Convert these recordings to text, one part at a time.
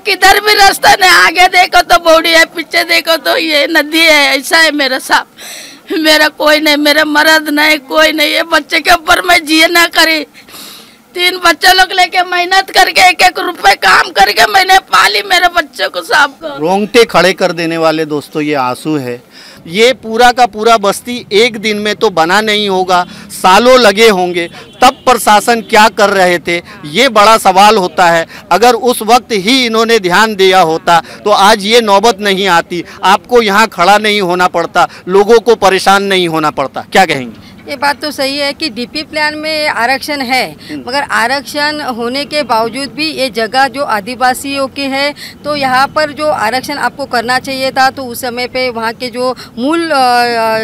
किधर भी रास्ता नहीं, आगे देखो तो बॉडी है, पीछे देखो तो ये नदी है। ऐसा है मेरा साहब, मेरा कोई नहीं, मेरा मर्द नहीं, कोई नहीं। ये बच्चे के ऊपर मैं जिए ना करी। 3 बच्चे लोग लेके मेहनत करके 1-1 रुपए काम करके मैंने पाली मेरे बच्चे को साहब को। रोंगटे खड़े कर देने वाले दोस्तों ये आंसू है। ये पूरा का पूरा बस्ती एक दिन में तो बना नहीं होगा, सालों लगे होंगे। तब प्रशासन क्या कर रहे थे, ये बड़ा सवाल होता है। अगर उस वक्त ही इन्होंने ध्यान दिया होता तो आज ये नौबत नहीं आती, आपको यहाँ खड़ा नहीं होना पड़ता, लोगों को परेशान नहीं होना पड़ता। क्या कहेंगे? ये बात तो सही है कि डीपी प्लान में आरक्षण है, मगर आरक्षण होने के बावजूद भी ये जगह जो आदिवासियों की है, तो यहाँ पर जो आरक्षण आपको करना चाहिए था तो उस समय पे वहाँ के जो मूल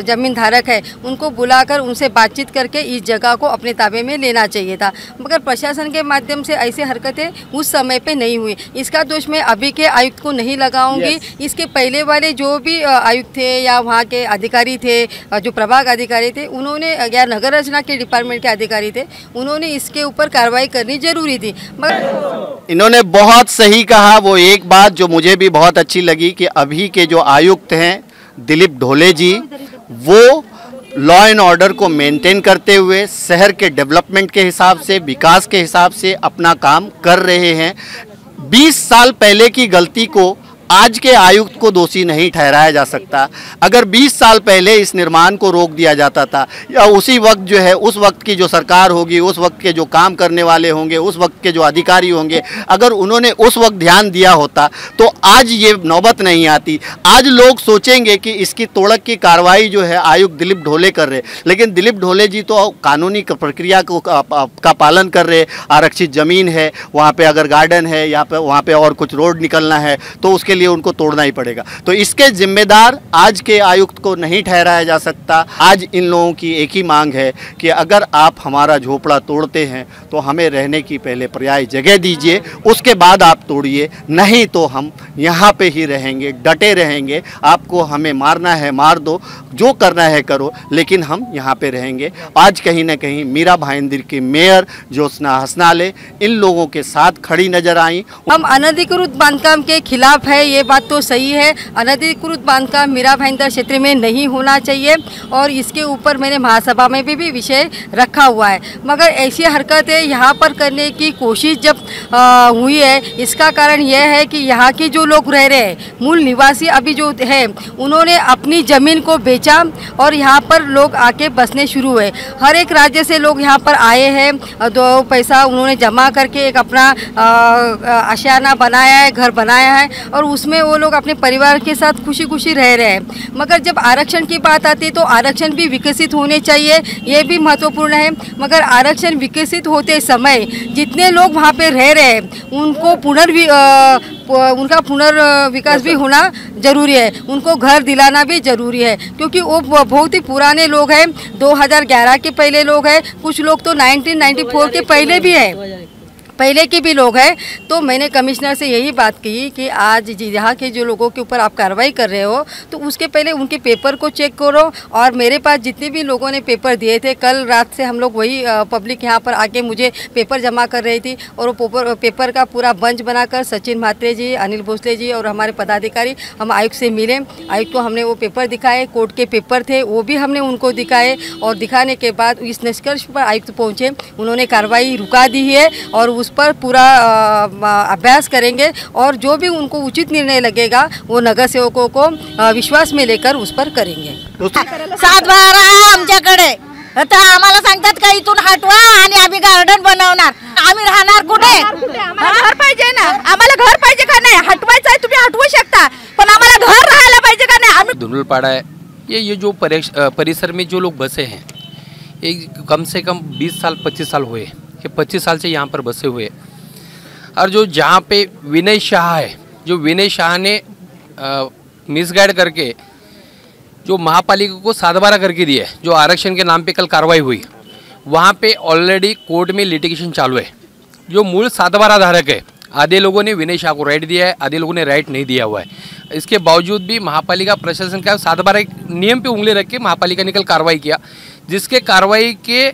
जमीन धारक है उनको बुलाकर उनसे बातचीत करके इस जगह को अपने ताबे में लेना चाहिए था। मगर प्रशासन के माध्यम से ऐसी हरकतें उस समय पे नहीं हुई। इसका दोष मैं अभी के आयुक्त को नहीं लगाऊंगी। इसके पहले वाले जो भी आयुक्त थे या वहाँ के अधिकारी थे, जो प्रभाग अधिकारी थे, उन्होंने या नगर रचना के डिपार्टमेंट के अधिकारी थे, उन्होंने इसके ऊपर कार्रवाई करनी जरूरी थी। मगर इन्होंने बहुत सही कहा। वो एक बात जो मुझे भी बहुत अच्छी लगी कि अभी के जो आयुक्त हैं दिलीप ढोले जी, वो लॉ एंड ऑर्डर को मेंटेन करते हुए शहर के डेवलपमेंट के हिसाब से, विकास के हिसाब से अपना काम कर रहे हैं। 20 साल पहले की गलती को आज के आयुक्त को दोषी नहीं ठहराया जा सकता। अगर 20 साल पहले इस निर्माण को रोक दिया जाता था या उसी वक्त जो है, उस वक्त की जो सरकार होगी, उस वक्त के जो काम करने वाले होंगे, उस वक्त के जो अधिकारी होंगे, अगर उन्होंने उस वक्त ध्यान दिया होता तो आज ये नौबत नहीं आती। आज लोग सोचेंगे कि इसकी तोड़क की कार्रवाई जो है आयुक्त दिलीप ढोले कर रहे, लेकिन दिलीप ढोले जी तो कानूनी प्रक्रिया को का पालन कर रहे। आरक्षित ज़मीन है, वहाँ पे अगर गार्डन है या वहाँ पे और कुछ रोड निकलना है तो उसके लिए उनको तोड़ना ही पड़ेगा। तो इसके जिम्मेदार आज के आयुक्त को नहीं ठहराया जा सकता। आज इन लोगों की एक ही मांग है कि अगर आप हमारा झोपड़ा तोड़ते हैं तो हमें रहने की पहले पर्याय जगह दीजिए, उसके बाद आप तोड़िए, नहीं तो हम यहाँ पे ही रहेंगे, डटे रहेंगे। आपको हमें मारना है मार दो, जो करना है करो, लेकिन हम यहाँ पे रहेंगे। आज कहीं ना कहीं मीरा भाईंदर की मेयर ज्योत्सना हसनाले इन लोगों के साथ खड़ी नजर आई। हम अनधिकृत बांधकाम के खिलाफ है, ये बात तो सही है। अनधिकृत बांधकाम मीरा भाईंदर क्षेत्र में नहीं होना चाहिए और इसके ऊपर मैंने महासभा में भी विषय रखा हुआ है। मगर ऐसी हरकतें यहाँ पर करने की कोशिश जब हुई है, इसका कारण यह है कि यहाँ के जो लोग रह रहे हैं, मूल निवासी अभी जो है, उन्होंने अपनी ज़मीन को बेचा और यहाँ पर लोग आके बसने शुरू हुए। हर एक राज्य से लोग यहाँ पर आए हैं, 2 पैसा उन्होंने जमा करके एक अपना आशियाना बनाया है, घर बनाया है और उसमें वो लोग अपने परिवार के साथ खुशी खुशी रह रहे हैं। मगर जब आरक्षण की बात आती है तो आरक्षण भी विकसित होने चाहिए, ये भी महत्वपूर्ण है। मगर आरक्षण विकसित होते समय जितने लोग वहाँ पे रह रहे हैं उनको उनका पुनर्विकास भी होना जरूरी है, उनको घर दिलाना भी जरूरी है, क्योंकि वो बहुत ही पुराने लोग हैं, 2011 के पहले लोग हैं, कुछ लोग तो 1994 के पहले भी हैं, पहले के भी लोग हैं। तो मैंने कमिश्नर से यही बात की कि आज यहाँ के जो लोगों के ऊपर आप कार्रवाई कर रहे हो तो उसके पहले उनके पेपर को चेक करो। और मेरे पास जितने भी लोगों ने पेपर दिए थे, कल रात से हम लोग वही पब्लिक यहाँ पर आके मुझे पेपर जमा कर रही थी और वो पेपर का पूरा बंच बनाकर सचिन म्हात्रे जी, अनिल भोसले जी और हमारे पदाधिकारी हम आयुक्त से मिले। आयुक्त को हमने वो पेपर दिखाए, कोर्ट के पेपर थे वो भी हमने उनको दिखाए और दिखाने के बाद इस निष्कर्ष पर आयुक्त पहुँचे, उन्होंने कार्रवाई रुका दी है और उस पर पूरा अभ्यास करेंगे और जो भी उनको उचित निर्णय लगेगा वो नगर सेवकों को विश्वास में लेकर उस पर करेंगे। 7-12 आहे आमच्याकडे, तर आम्हाला सांगतात का इथून हटवा आणि आम्ही गार्डन बनवणार। आम्ही राहणार कुठे? घर पाहिजे ना, आम्हाला घर पाहिजे का नाही? हटवायचं आहे तुम्ही हटवू शकता, पण आम्हाला घर राहायला पाहिजे का नाही? आम्ही धुंधलपाड़ा है, ये जो परिसर में जो लोग बसे हैं, ये कम से कम 20 साल 25 साल हुए कि 25 साल से यहाँ पर बसे हुए। और जो जहाँ पे विनय शाह है, जो विनय शाह ने मिसगाइड करके जो महापालिका को 7-12 करके दिया है, जो आरक्षण के नाम पे कल कार्रवाई हुई, वहाँ पे ऑलरेडी कोर्ट में लिटिगेशन चालू है। जो मूल 7-12 धारक है, आधे लोगों ने विनय शाह को राइट दिया है, आधे लोगों ने राइट नहीं दिया हुआ है। इसके बावजूद भी महापालिका प्रशासन का 7-12 नियम पे उंगली रख के महापालिका ने कल कार्रवाई किया, जिसके कार्रवाई के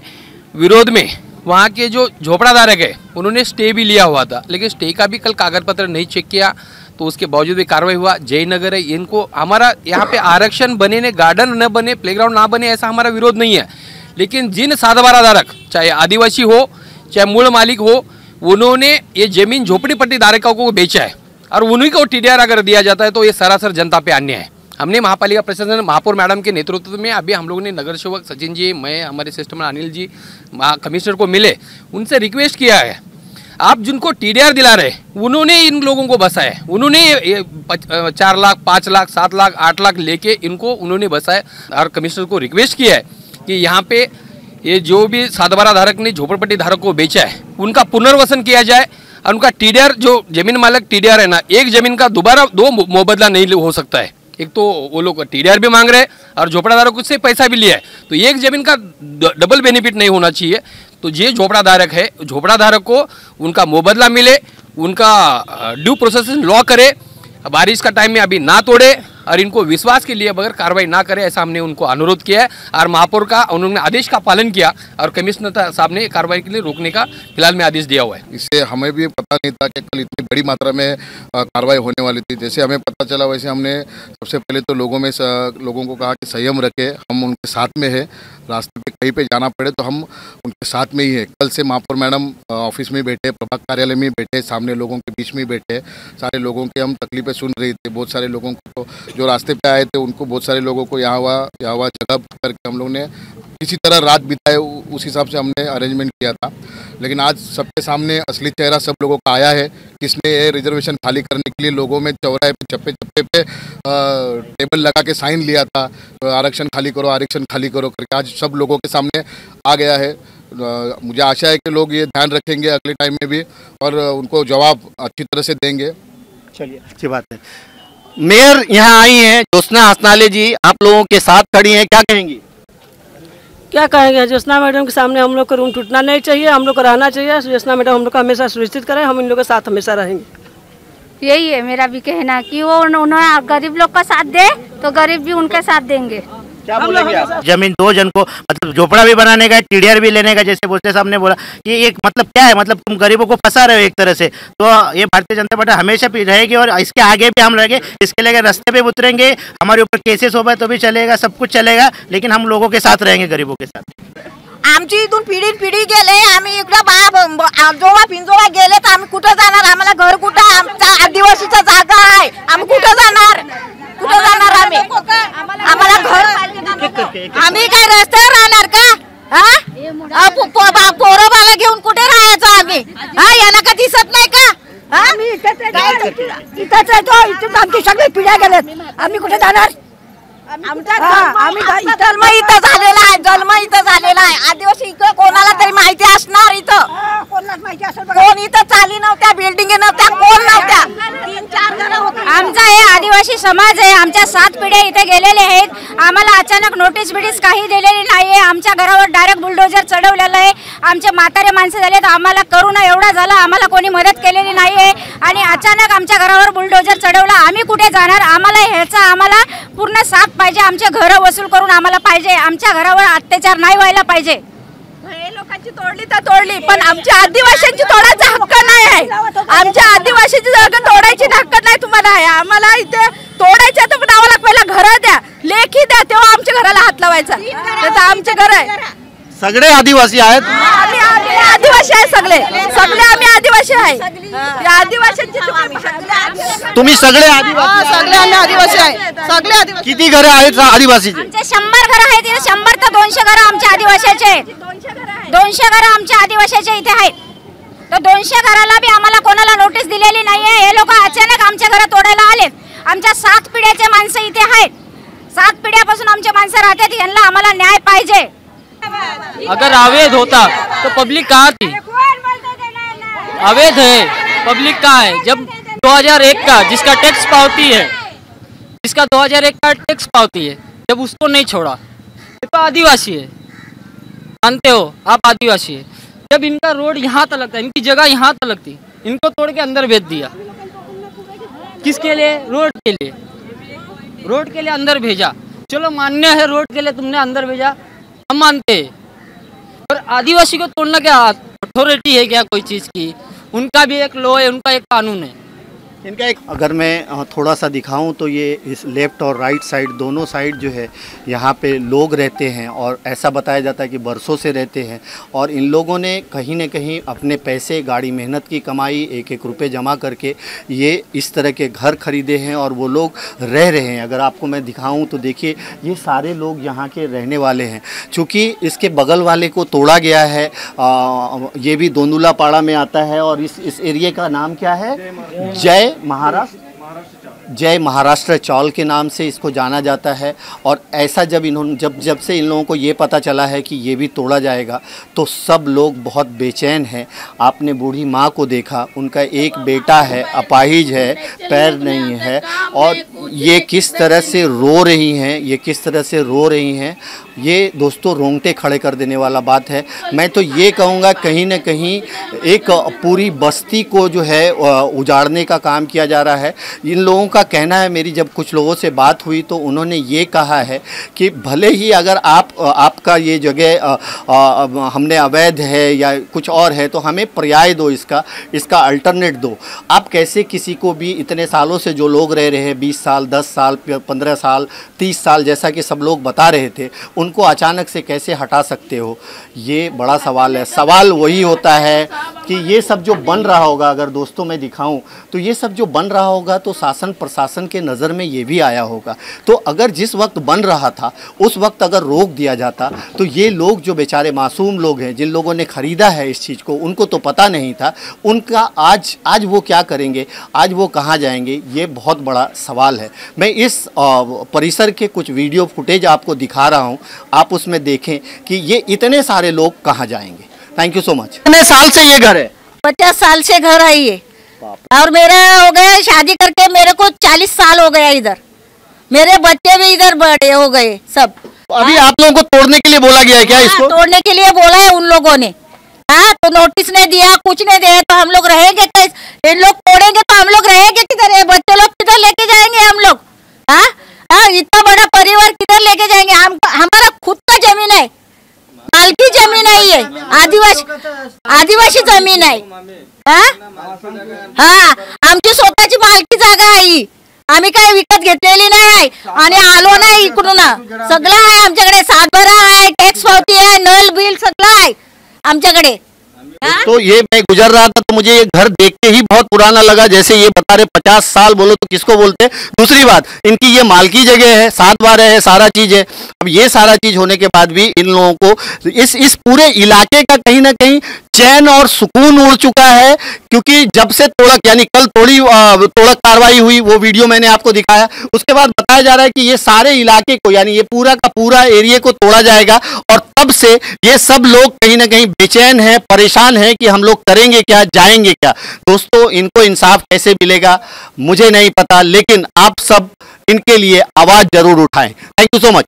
विरोध में वहाँ के जो झोपड़ा धारक है उन्होंने स्टे भी लिया हुआ था, लेकिन स्टे का भी कल कागज पत्र नहीं चेक किया, तो उसके बावजूद भी कार्रवाई हुआ। जयनगर है, इनको हमारा यहाँ पे आरक्षण बने ने, गार्डन न बने, प्लेग्राउंड ना बने, ऐसा हमारा विरोध नहीं है, लेकिन जिन सातबारा धारक, चाहे आदिवासी हो चाहे मूल मालिक हो, उन्होंने ये जमीन झोपड़ी पट्टी धारकों को बेचा है और उन्हीं को टीडीआर अगर दिया जाता है तो ये सरासर जनता पे अन्याय है। हमने महापालिका प्रशासन महापौर मैडम के नेतृत्व में अभी हम लोगों ने नगर सेवक सचिन जी, मैं, हमारे सिस्टम में अनिल जी, कमिश्नर को मिले, उनसे रिक्वेस्ट किया है, आप जिनको टीडीआर दिला रहे उन्होंने इन लोगों को बसाया है, उन्होंने 4 लाख 5 लाख 7 लाख 8 लाख लेके इनको उन्होंने बसाया। और कमिश्नर को रिक्वेस्ट किया है कि यहाँ पे ये जो भी सातबारा धारक ने झोपड़पट्टी धारक को बेचा है उनका पुनर्वसन किया जाए और उनका टीडीआर, जो जमीन मालिक टीडीआर है ना, एक जमीन का दोबारा 2 मुबदला नहीं हो सकता है। एक तो वो लोग टीडीआर भी मांग रहे हैं और झोपड़ा धारक से पैसा भी लिया है, तो एक जमीन का डबल बेनिफिट नहीं होना चाहिए। तो ये झोपड़ा धारक है, झोपड़ा धारक को उनका मुबदला मिले, उनका ड्यू प्रोसेस लॉ करे, बारिश का टाइम में अभी ना तोड़े और इनको विश्वास के लिए बगैर कार्रवाई ना करे, ऐसा हमने उनको अनुरोध किया है। और महापौर का उन्होंने आदेश का पालन किया और कमिश्नर साहब ने कार्रवाई के लिए रोकने का फिलहाल में आदेश दिया हुआ है। इससे हमें भी पता नहीं था कि कल इतनी बड़ी मात्रा में कार्रवाई होने वाली थी। जैसे हमें पता चला वैसे हमने सबसे पहले तो लोगों को कहा कि संयम रखे, हम उनके साथ में है, रास्ते पे कहीं पे जाना पड़े तो हम उनके साथ में ही है। कल से महापौर मैडम ऑफिस में बैठे, प्रभाग कार्यालय में बैठे, सामने लोगों के बीच में बैठे, सारे लोगों की हम तकलीफें सुन रही थी। बहुत सारे लोगों को जो रास्ते पे आए थे उनको, बहुत सारे लोगों को यहाँ हुआ जगह करके हम लोग ने किसी तरह रात बिताए, उस हिसाब से हमने अरेंजमेंट किया था। लेकिन आज सबके सामने असली चेहरा सब लोगों का आया है, किसने ये रिजर्वेशन खाली करने के लिए लोगों में चौराहे पे चप्पे पे टेबल लगा के साइन लिया था, आरक्षण खाली करो करके आज सब लोगों के सामने आ गया है। मुझे आशा है कि लोग ये ध्यान रखेंगे अगले टाइम में भी और उनको जवाब अच्छी तरह से देंगे। चलिए, अच्छी बात है। मेयर यहाँ आई हैं, ज्योत्सना हसनाले जी आप लोगों के साथ खड़ी हैं, क्या कहेंगी? क्या कहेंगे, ज्योत्सना मैडम के सामने हम लोग का रूम टूटना नहीं चाहिए, हम लोग को रहना चाहिए। ज्योत्सना मैडम हम लोग को हमेशा सुरक्षित करें, हम इन लोगों के साथ हमेशा रहेंगे। यही है मेरा भी कहना कि वो उन्होंने गरीब लोग का साथ दे तो गरीब भी उनके साथ देंगे। क्या बोलेंगे आप? जमीन 2 जन को मतलब झोपड़ा भी बनाने का, टीडीआर भी लेने का, जैसे बोलते साहब ने बोला, ये एक मतलब क्या है, मतलब तुम गरीबों को फंसा रहे हो एक तरह से। तो ये भारतीय जनता पार्टी हमेशा रहेगी और इसके आगे भी हम रहेंगे, इसके लिए रास्ते पे उतरेंगे, हमारे ऊपर केसेस हो तो भी चलेगा, सब कुछ चलेगा, लेकिन हम लोगों के साथ रहेंगे, गरीबों के साथ। आमची इथून पिढी गेले, आम्ही इकडं आजोबा पिंजोबा गेले तर आम्ही कुठं जाणार? आम्हाला घर कुठं? आमचा आदिवासीचा जागा आहे, आम्ही कुठं जाणार? आम्ही? आम्हाला घर, आम्ही काय रस्त्यावर राहणार का? पोरं बाला घेऊन कुठे राहायचं आम्ही? यांना का दिसत नाही का? इथंच आमची सगळी पिढ्या गेल्यात, आम्ही कुठे जाणार? जन्म इथं झालेला आहे, आदिवासी इकडे कोणाला तरी माहिती असणार, इथं कोण इथं चाली नव्हत्या, बिल्डिंग नव्हत्या, कोण नव्हत्या, 3-4 जण होते। आमचा हे आदिवासी समाज आहे, आमच्या 7 पिढ्या इथे गेलेले आहेत, आम्हाला अचानक नोटीस बिटीस काही दिलेली नाहीये, आमच्या घरावर डायरेक्ट बुलडोजर चढवलेलं आहे, आमचे म्हातारे माणसं झालेत, आम्हाला करोना एवढा झाला, आम्हाला कोणी मदत केलेली नाहीये आणि अचानक आमच्या घरावर बुलडोजर चढवला, आम्ही कुठे जाणार? आम्हाला पूर्ण साफ पाहिजे, आमचे घरं वसूल करून आम्हाला पाहिजे, आमच्या घरावर अत्याचार नाही व्हायला पाहिजे। लोकांची तोडली तर तोडली, पण आमच्या आदिवासींची तोडायचा हक्क नाही आहे, आमच्या आदिवासीची जागा तोडायची हक्क नाही तुम्हाला आहे, आम्हाला इथे तोडायचं तर आम्हाला पहिला घर द्या, लेखी द्या, तेव्हा आमच्या घराला हात लावायचा, तर आमचे घर आहे। सगळे आदिवासी आहेत, आदिवासी आहे, सगळे आम्ही आदिवासी आहे, आदिवासींची तुम्ही सगळे आदिवासी? सगळे आम्ही आदिवासी आहे, सगळे आदिवासी। किती घरे आहेत आदिवासीची? आमचे 100 घर आहेत, 100 तर 200 घर आमच्या आदिवासीचे आहेत, 200 घर आमच्या आदिवासीचे इथे आहेत, तर 200 घराला बी आम्हाला कोणाला नोटीस दिलेली नाहीये, हे लोक अचानक आमच्या घर तोडायला आलेत, आमच्या 7 पिढ्याचे माणसं इथे आहेत, 7 पिढ्यापासून आमचे माणसं राहतात, यांना आम्हाला न्याय पाहिजे। अगर अवैध होता तो पब्लिक कहाँ थी? अवैध है, पब्लिक कहाँ है? जब 2001 का जिसका टैक्स पावती है, जिसका 2001 का टैक्स पावती है, जब उसको नहीं छोड़ा, ये तो आदिवासी है, जानते हो आप, आदिवासी है। जब इनका रोड यहाँ तक लगता है, इनकी जगह यहाँ तक लगती, इनको तोड़ के अंदर भेज दिया, किसके लिए? रोड के लिए, रोड के लिए अंदर भेजा। चलो मान्य है, रोड के लिए तुमने अंदर भेजा, हम मानते हैं, और आदिवासी को तोड़ना क्या अथॉरिटी है क्या कोई चीज़ की? उनका भी एक लॉ है, उनका एक कानून है। इनका एक अगर मैं थोड़ा सा दिखाऊं तो ये इस लेफ़्ट और राइट साइड दोनों साइड जो है यहाँ पे लोग रहते हैं और ऐसा बताया जाता है कि बरसों से रहते हैं और इन लोगों ने कहीं न कहीं अपने पैसे गाड़ी मेहनत की कमाई एक एक रुपये जमा करके ये इस तरह के घर खरीदे हैं और वो लोग रह रहे हैं। अगर आपको मैं दिखाऊँ तो देखिए ये सारे लोग यहाँ के रहने वाले हैं। चूँकि इसके बगल वाले को तोड़ा गया है, ये भी दोंदुला पाड़ा में आता है और इस एरिया का नाम क्या है? जय महाराष्ट्र चौल के नाम से इसको जाना जाता है। और ऐसा जब से इन लोगों को ये पता चला है कि ये भी तोड़ा जाएगा तो सब लोग बहुत बेचैन हैं। आपने बूढ़ी माँ को देखा, उनका एक बेटा है, अपाहिज है, पैर नहीं है और ये किस तरह से रो रही हैं, ये दोस्तों रोंगटे खड़े कर देने वाला बात है। मैं तो ये कहूँगा कहीं न कहीं एक पूरी बस्ती को जो है उजाड़ने का काम किया जा रहा है। इन लोगों का कहना है, मेरी जब कुछ लोगों से बात हुई तो उन्होंने ये कहा है कि भले ही अगर आपका ये जगह हमने अवैध है या कुछ और है तो हमें पर्याय दो, इसका अल्टरनेट दो। आप कैसे किसी को भी इतने सालों से जो लोग रह रहे हैं 20 साल 10 साल 15 साल 30 साल जैसा कि सब लोग बता रहे थे, उनको अचानक से कैसे हटा सकते हो? ये बड़ा सवाल है। सवाल वही होता है कि ये सब जो बन रहा होगा, अगर दोस्तों मैं दिखाऊं तो ये सब जो बन रहा होगा तो शासन प्रशासन के नज़र में ये भी आया होगा। तो अगर जिस वक्त बन रहा था उस वक्त अगर रोक दिया जाता तो ये लोग जो बेचारे मासूम लोग हैं, जिन लोगों ने ख़रीदा है इस चीज़ को, उनको तो पता नहीं था, उनका आज वो क्या करेंगे, आज वो कहाँ जाएंगे, ये बहुत बड़ा सवाल है। मैं इस परिसर के कुछ वीडियो फुटेज आपको दिखा रहा हूँ, आप उसमें देखें कि ये इतने सारे लोग कहाँ जाएंगे। Thank you so much. कितने साल से ये घर है? 50 साल से घर है ये, और मेरा हो गया शादी करके मेरे को 40 साल हो गया इधर। मेरे बच्चे भी इधर बड़े हो गए सब। अभी आप लोगों को तोड़ने के लिए बोला गया है क्या? इसको तोड़ने के लिए बोला है उन लोगों ने। हाँ, तो नोटिस नहीं दिया, कुछ नहीं दिया, तो हम लोग रहेंगे कैसे? इन लोग तोड़ेंगे तो हम लोग रहेंगे किधर? बच्चे लोग किधर लेके जाएंगे हम लोग? हाँ, इतना बड़ा परिवार किधर लेके जाएंगे? हमारा खुद का जमीन है, मालकी जमीन है, ये आदिवासी जमीन आहे। आमची स्वतःची मालकी जागा आहे, आम्ही काही विकत घेतलेली नाही आहे आणि आलो नाही इकडून। सगळं आहे आमच्याकडे, सातबारा आहे, टॅक्स पावती आहे, नल बिल सगळं आहे आमच्याकडे। तो ये मैं गुजर रहा था तो मुझे ये घर देख के ही बहुत पुराना लगा। जैसे ये बता रहे 50 साल, बोलो तो किसको बोलते हैं। दूसरी बात, इनकी ये मालकी जगह है, 7 बार है, सारा चीज है। अब ये सारा चीज होने के बाद भी इन लोगों को इस पूरे इलाके का कहीं ना कहीं चैन और सुकून उड़ चुका है, क्योंकि जब से तोड़क यानी कल तोड़क कार्रवाई हुई, वो वीडियो मैंने आपको दिखाया। उसके बाद बताया जा रहा है कि ये सारे इलाके को यानी ये पूरा का पूरा एरिया को तोड़ा जाएगा और तब से ये सब लोग कहीं ना कहीं बेचैन हैं, परेशान हैं कि हम लोग करेंगे क्या, जाएंगे क्या। दोस्तों, इनको इंसाफ कैसे मिलेगा मुझे नहीं पता, लेकिन आप सब इनके लिए आवाज जरूर उठाएं। Thank you so much.